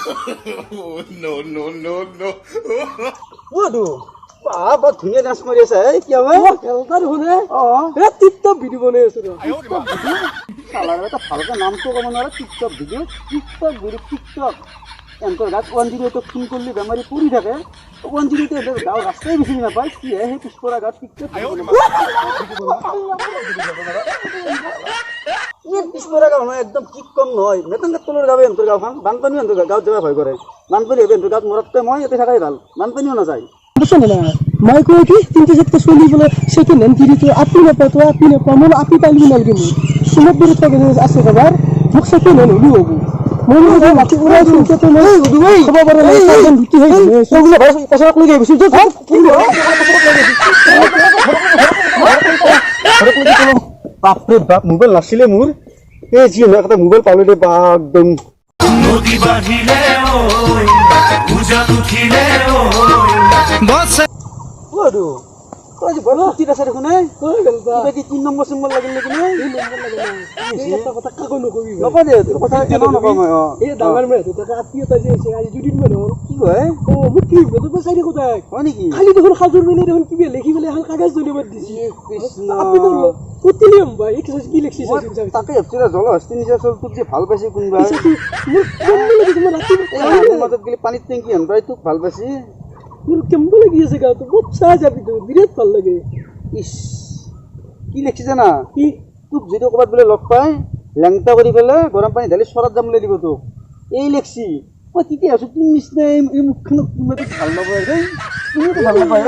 No, no, no, no. ওদো বাবা ধুনীয়া dance মাৰি আছে কিয় খেলতাৰ শুনে অ টিকটক ভিডিঅ' বনাই আছো ৰ চালাৰ এটা ভালকে নামটো ক'ব নোৱাৰে টিকটক ভিডিঅ' টিকটক এহঁতৰ গাত 108ক ফোন কৰিলে বেমাৰী পৰি থাকে 108 এহঁতৰ গাঁৱৰ ৰাস্তাই বিচাৰি নাপায় কিহে সেই পিছপৰা গাঁৱত টিকটক পিছপৰা গাঁও নহয় একদম ঠিক কম নহয় মেটেংগাৰ তলৰ গাঁৱে এহঁতৰ গাঁওখন বানপানীও এহঁতৰ গাঁৱত যাব ভয় কৰে বানপানী হ'ব এহঁতৰ গাঁৱত মৰতকৈ মই ইয়াতে থাকাই ভাল বানপানীও নাযায় বুঝছো না মই কই কি তিনটে চারটে চলি বলে সেকেন্ড হ্যান্ড কিরিতো আপনি না পাতো আপনি না পামল আপনি পাইলি না গেলি তোমার দূরে থেকে আছে খবর মুখ সেকেন্ড হ্যান্ড হলি হবো মনে হয় বাকি পুরো শুনতে তো নয় দুই খবর না সাইকেল দুটি হই সবগুলো পয়সা কই যাবে শুনছো বাপরে বাপ মোবাইল নাছিলে মোৰ এই জি এটা মোবাইল পালে দে বা একদম নদী বাঢ়িলে উজান উঠিলে ওদো তই যে বড় চিট আছে দেখোন কই গেলবা কি 3 নম্বৰ সিম্বল লাগিল নেকি এই নম্বৰ লাগে না এই একটা কথা কাকো নকবি নকয় দে তোৰ কথা কেন নকয় মই এই ডাঙৰ মেয়ে তো আত্মীয়তা যে আছে আজি দুদিন মান হল কি কয় ও মোক কি তো বসাই দেখো তাই হয় নেকি খালি দেখোন খাজুর মেলে দেখোন কি লেখি মেলে হাল কাগজ ধন্যবাদ দিছি কৃষ্ণ আপনি তো উত্তিলিম ভাই এই কি লিখছিস তাকে ভাবছিলা জলহস্তি নিজৰ চলটোক যে ভাল পাইছে কোনবা মোৰ কেমন লাগিছে মোৰ ৰাতি এই মাজত গেলি পানীত টেংকি হেন পাই তোক ভাল পাইছে মোৰ কেমন লাগি আছে গাটো বহুত চাহ যাবি তো বিৰাট ভাল লাগে ইস কি লিখছি জানা কি তোক যদি ক'ৰবাত বোলে লগ পাই লেংটা কৰি পেলাই গৰম পানী ঢালি চৰত যাম বুলি দিব তোক এই লিখছি মই তেতিয়া আছো তোৰ নিচিনা এই মুখখনক তুমি ভাল নাপায় তুমিতো ভাল নাপায়